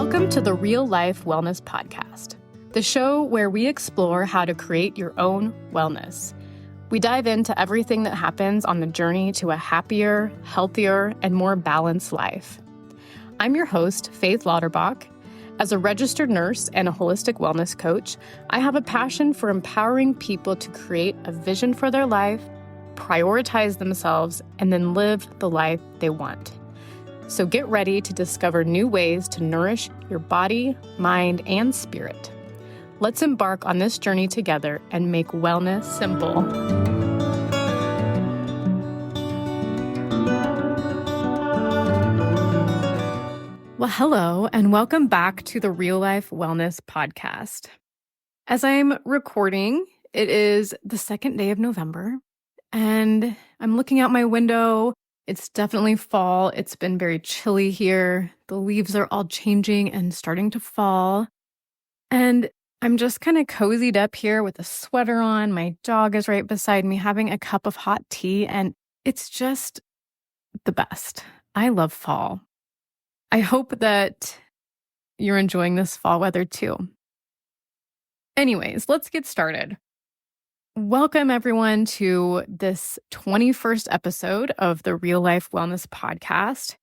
Welcome to the Real Life Wellness Podcast, the show where we explore how to create your own wellness. We dive into everything that happens on the journey to a happier, healthier, and more balanced life. I'm your host, Faith Lauterbach. As a registered nurse and a holistic wellness coach, I have a passion for empowering people to create a vision for their life, prioritize themselves, and then live the life they want. So get ready to discover new ways to nourish your body, mind, and spirit. Let's embark on this journey together and make wellness simple. Well, hello, and welcome back to the Real Life Wellness Podcast. As I'm recording, it is the second day of November, and I'm looking out my window. It's definitely fall. It's been very chilly here. The leaves are all changing and starting to fall. And I'm just kind of cozied up here with a sweater on. My dog is right beside me having a cup of hot tea, and it's just the best. I love fall. I hope that you're enjoying this fall weather too. Anyways, let's get started. Welcome everyone to this 21st episode of the Real Life Wellness Podcast.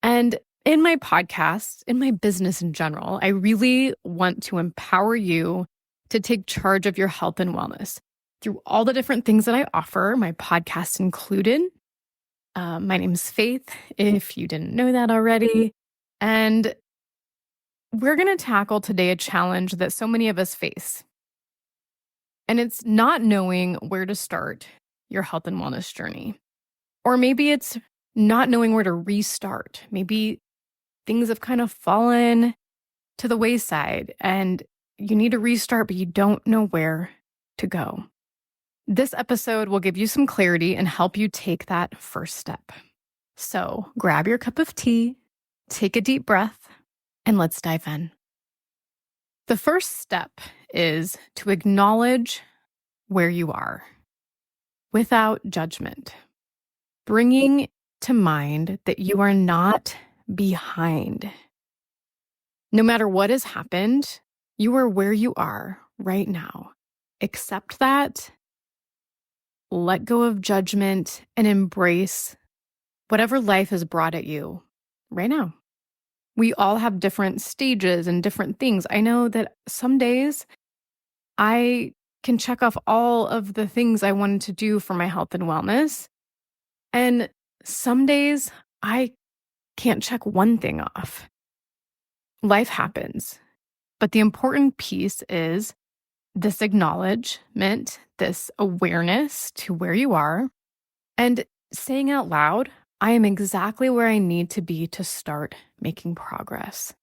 And in my podcast, in my business in general, I really want to empower you to take charge of your health and wellness through all the different things that I offer, my podcast included. My name's Faith, if you didn't know that already. And we're going to tackle today a challenge that so many of us face. And it's not knowing where to start your health and wellness journey. Or maybe it's not knowing where to restart. Maybe things have kind of fallen to the wayside and you need to restart, but you don't know where to go. This episode will give you some clarity and help you take that first step. So grab your cup of tea, take a deep breath, and let's dive in. The first step is to acknowledge where you are without judgment, bringing to mind that you are not behind. No matter what has happened, you are where you are right now. Accept that, let go of judgment, and embrace whatever life has brought at you right now. We all have different stages and different things. I know that some days I can check off all of the things I wanted to do for my health and wellness. And some days I can't check one thing off. Life happens. But the important piece is this acknowledgement, this awareness to where you are, and saying out loud, I am exactly where I need to be to start making progress.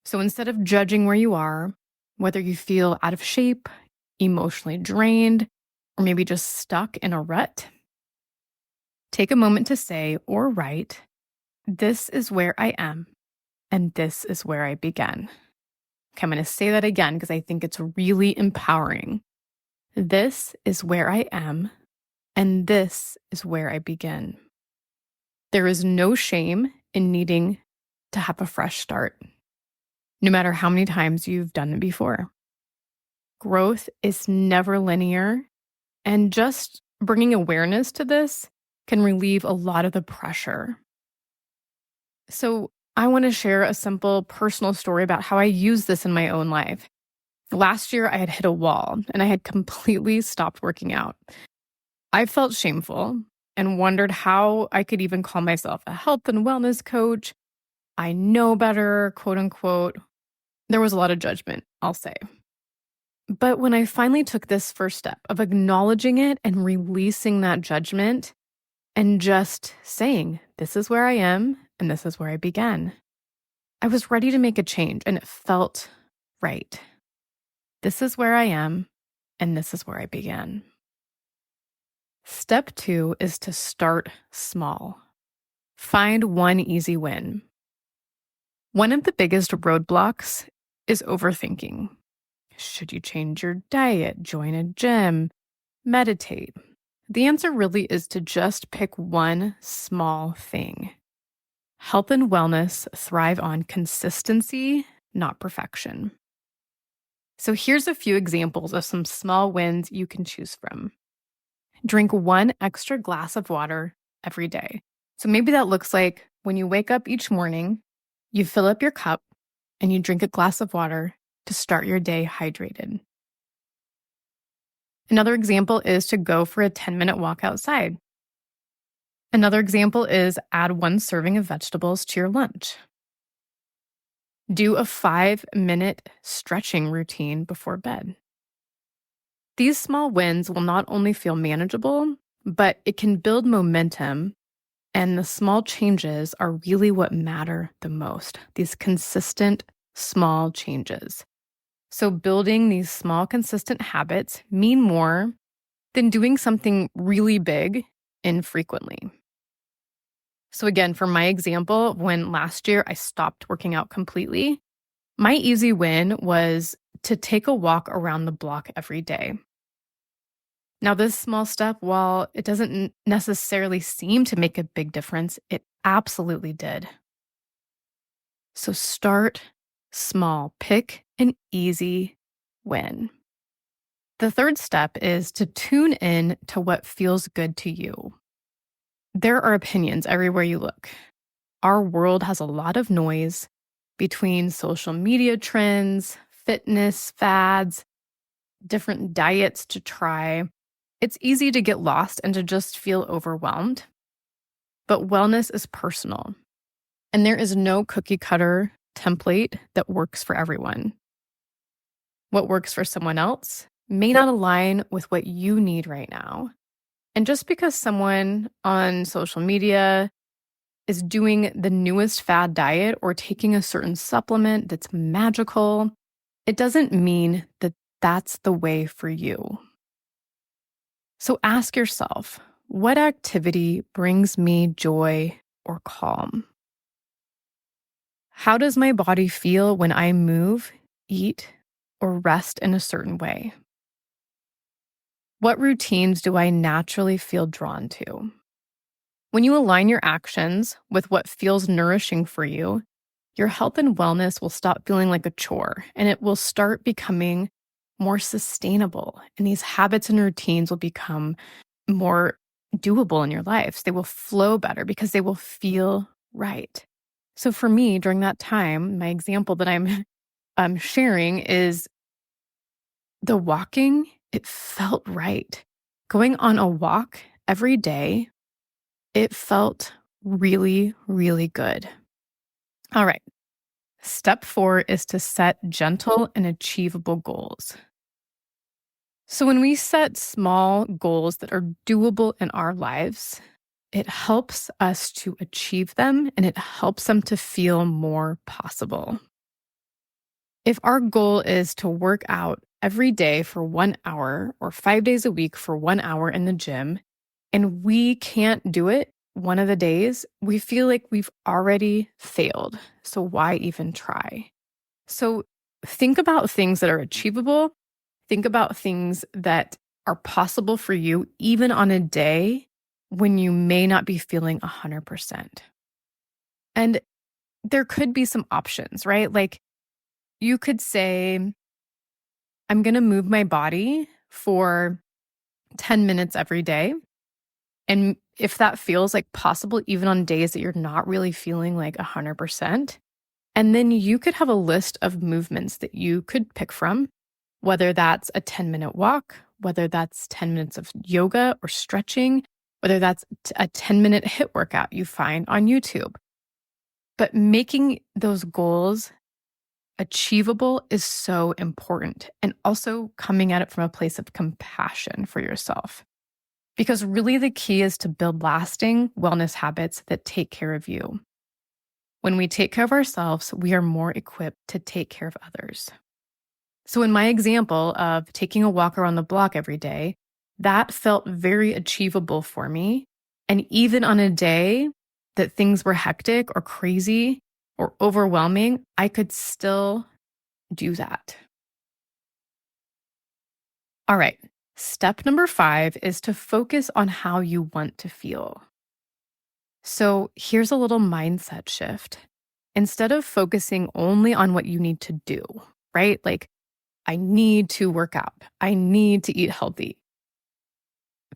So instead of judging where you are, whether you feel out of shape, emotionally drained, or maybe just stuck in a rut, take a moment to say or write, this is where I am, and this is where I began. Okay, I'm going to say that again because I think it's really empowering. This is where I am, and this is where I begin. There is no shame in needing to have a fresh start, no matter how many times you've done it before. Growth is never linear, and just bringing awareness to this can relieve a lot of the pressure. So I want to share a simple personal story about how I use this in my own life. Last year, I had hit a wall and I had completely stopped working out. I felt shameful and wondered how I could even call myself a health and wellness coach. I know better, quote unquote. There was a lot of judgment, I'll say. But when I finally took this first step of acknowledging it and releasing that judgment and just saying, this is where I am and this is where I began, I was ready to make a change and it felt right. This is where I am and this is where I began. Step 2 is to start small. Find one easy win. One of the biggest roadblocks is overthinking. Should you change your diet, join a gym, meditate? The answer really is to just pick one small thing. Health and wellness thrive on consistency, not perfection. So here's a few examples of some small wins you can choose from. Drink 1 extra glass of water every day. So maybe that looks like when you wake up each morning, you fill up your cup and you drink a glass of water to start your day hydrated. Another example is to go for a 10-minute walk outside. Another example is add 1 serving of vegetables to your lunch. Do a 5-minute stretching routine before bed. These small wins will not only feel manageable, but it can build momentum, and the small changes are really what matter the most. These consistent, small changes. So building these small, consistent habits mean more than doing something really big infrequently. So again, for my example, when last year I stopped working out completely, my easy win was to take a walk around the block every day. Now, this small step, while it doesn't necessarily seem to make a big difference, it absolutely did. So start small. Pick an easy win. The third step is to tune in to what feels good to you. There are opinions everywhere you look. Our world has a lot of noise between social media trends, fitness fads, different diets to try. It's easy to get lost and to just feel overwhelmed. But wellness is personal, and there is no cookie cutter template that works for everyone. What works for someone else may not align with what you need right now. And just because someone on social media is doing the newest fad diet or taking a certain supplement that's magical, it doesn't mean that that's the way for you. So ask yourself, what activity brings me joy or calm? How does my body feel when I move, eat, or rest in a certain way? What routines do I naturally feel drawn to? When you align your actions with what feels nourishing for you, your health and wellness will stop feeling like a chore, and it will start becoming more sustainable. And these habits and routines will become more doable in your lives. They will flow better because they will feel right. So for me, during that time, my example that I'm sharing is the walking. It felt right. Going on a walk every day, it felt really, really good. All right. Step 4 is to set gentle and achievable goals. So when we set small goals that are doable in our lives, it helps us to achieve them and it helps them to feel more possible. If our goal is to work out every day for 1 hour or 5 days a week for 1 hour in the gym, and we can't do it one of the days, we feel like we've already failed. So why even try? So think about things that are achievable. Think about things that are possible for you, even on a day when you may not be feeling 100%. And there could be some options, right? Like you could say, I'm going to move my body for 10 minutes every day. And if that feels like possible, even on days that you're not really feeling like 100%, and then you could have a list of movements that you could pick from, whether that's a 10-minute walk, whether that's 10 minutes of yoga or stretching, whether that's a 10-minute HIIT workout you find on YouTube. But making those goals achievable is so important, and also coming at it from a place of compassion for yourself. Because really the key is to build lasting wellness habits that take care of you. When we take care of ourselves, we are more equipped to take care of others. So in my example of taking a walk around the block every day, that felt very achievable for me. And even on a day that things were hectic or crazy or overwhelming, I could still do that. All right. Step number 5 is to focus on how you want to feel. So here's a little mindset shift. Instead of focusing only on what you need to do, right? Like, I need to work out, I need to eat healthy.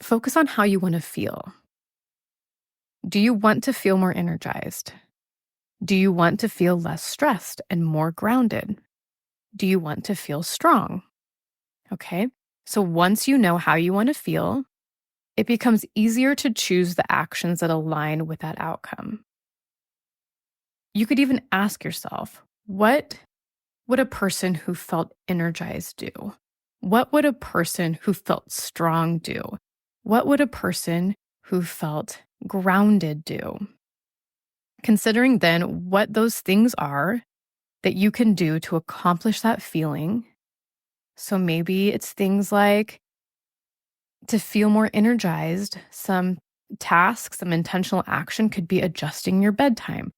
Focus on how you want to feel. Do you want to feel more energized? Do you want to feel less stressed and more grounded? Do you want to feel strong? Okay. So once you know how you want to feel, it becomes easier to choose the actions that align with that outcome. You could even ask yourself, what would a person who felt energized do? What would a person who felt strong do? What would a person who felt grounded do? Considering then what those things are that you can do to accomplish that feeling. So maybe it's things like to feel more energized, some tasks, some intentional action could be adjusting your bedtime,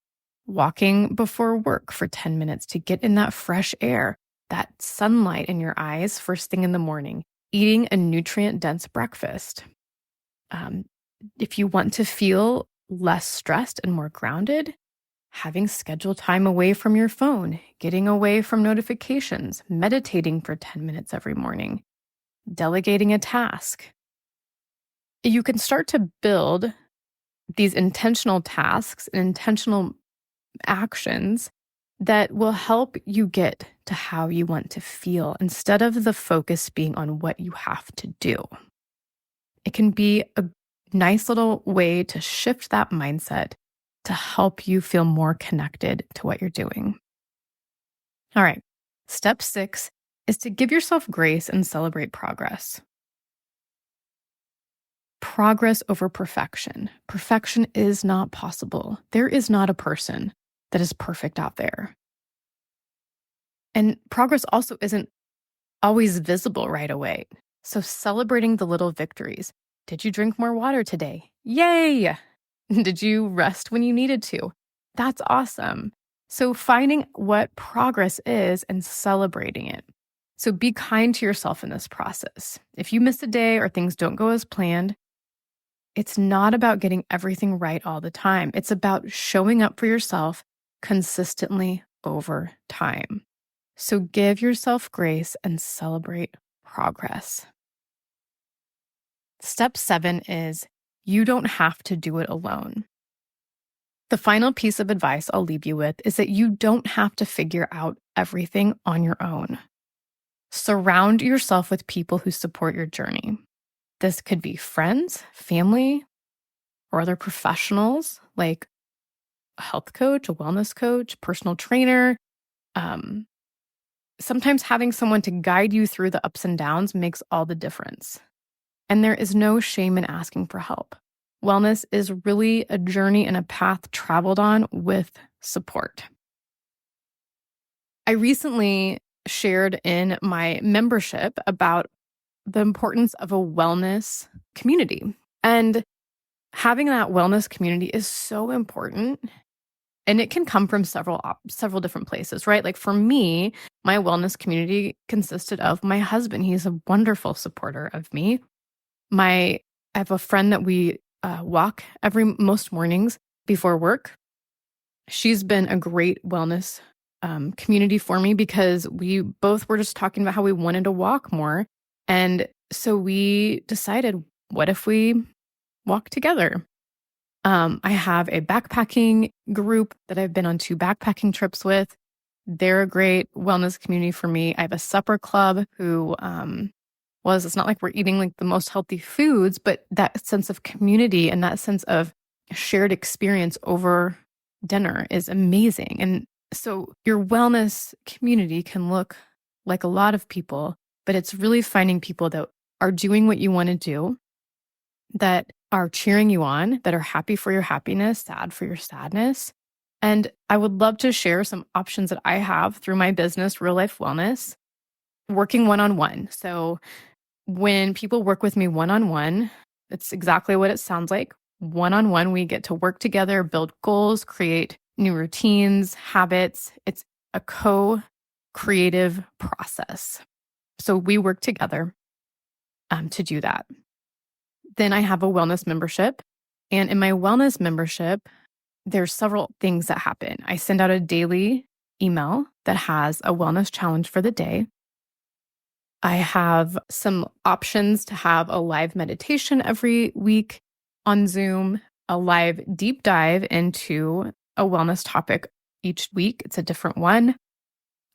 walking before work for 10 minutes to get in that fresh air, that sunlight in your eyes first thing in the morning, eating a nutrient-dense breakfast. Um, if you want to feel less stressed and more grounded, having scheduled time away from your phone, getting away from notifications, meditating for 10 minutes every morning, delegating a task. You can start to build these intentional tasks and intentional actions that will help you get to how you want to feel instead of the focus being on what you have to do. It can be a nice little way to shift that mindset to help you feel more connected to what you're doing. All right. Step 6 is to give yourself grace and celebrate progress. Progress over perfection. Perfection is not possible. There is not a person that is perfect out there. And progress also isn't always visible right away. So celebrating the little victories. Did you drink more water today? Yay! Did you rest when you needed to? That's awesome. So finding what progress is and celebrating it. So be kind to yourself in this process. If you miss a day or things don't go as planned, it's not about getting everything right all the time. It's about showing up for yourself consistently over time. So give yourself grace and celebrate progress. Step 7 is you don't have to do it alone. The final piece of advice I'll leave you with is that you don't have to figure out everything on your own. Surround yourself with people who support your journey. This could be friends, family, or other professionals like a health coach, a wellness coach, personal trainer. Sometimes having someone to guide you through the ups and downs makes all the difference. And there is no shame in asking for help. Wellness is really a journey and a path traveled on with support. I recently shared in my membership about the importance of a wellness community. And having that wellness community is so important. And it can come from several different places, right? Like for me, my wellness community consisted of my husband. He's a wonderful supporter of me. I have a friend that we walk most mornings before work. She's been a great wellness community for me because we both were just talking about how we wanted to walk more. And so we decided, what if we walk together? I have a backpacking group that I've been on 2 backpacking trips with. They're a great wellness community for me. I have a supper club who it's not like we're eating like the most healthy foods, but that sense of community and that sense of shared experience over dinner is amazing. And so your wellness community can look like a lot of people, but it's really finding people that are doing what you want to do, that are cheering you on, that are happy for your happiness, sad for your sadness. And I would love to share some options that I have through my business, Real Life Wellness, working one-on-one. So when people work with me one-on-one, it's exactly what it sounds like. One-on-one, we get to work together, build goals, create new routines, habits. It's a co-creative process. So we work together to do that. Then I have a wellness membership, And in my wellness membership, there's several things that happen. I send out a daily email that has a wellness challenge for the day. I have some options to have a live meditation every week on Zoom, a live deep dive into a wellness topic each week. It's a different one.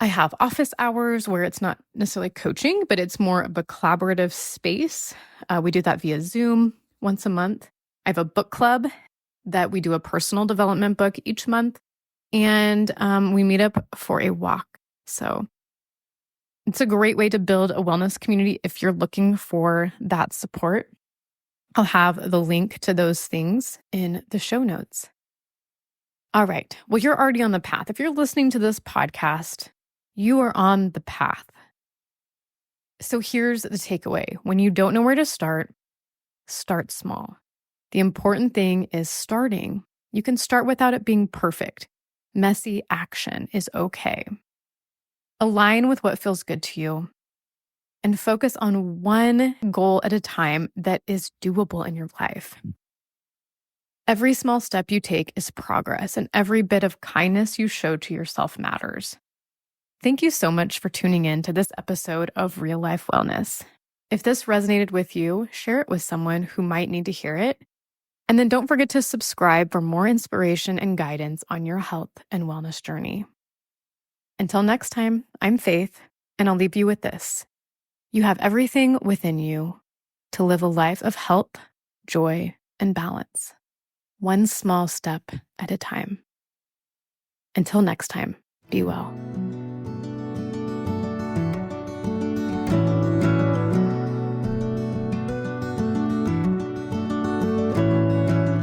I have office hours where it's not necessarily coaching, but it's more of a collaborative space. We do that via Zoom once a month. I have a book club that we do a personal development book each month, and we meet up for a walk. So it's a great way to build a wellness community if you're looking for that support. I'll have the link to those things in the show notes. All right. Well, you're already on the path. If you're listening to this podcast, you are on the path. So here's the takeaway. When you don't know where to start small. The important thing is starting. You can start without it being perfect. Messy action is okay. Align with what feels good to you and focus on one goal at a time that is doable in your life. Every small step you take is progress, and every bit of kindness you show to yourself matters. Thank you so much for tuning in to this episode of Real Life Wellness. If this resonated with you, share it with someone who might need to hear it. And then don't forget to subscribe for more inspiration and guidance on your health and wellness journey. Until next time, I'm Faith, and I'll leave you with this. You have everything within you to live a life of health, joy, and balance, one small step at a time. Until next time, be well.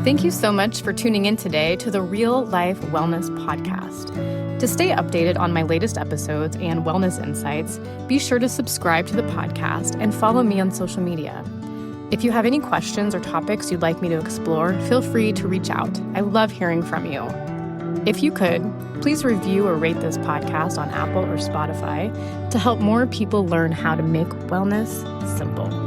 Thank you so much for tuning in today to the Real Life Wellness Podcast. To stay updated on my latest episodes and wellness insights, be sure to subscribe to the podcast and follow me on social media. If you have any questions or topics you'd like me to explore, feel free to reach out. I love hearing from you. If you could, please review or rate this podcast on Apple or Spotify to help more people learn how to make wellness simple.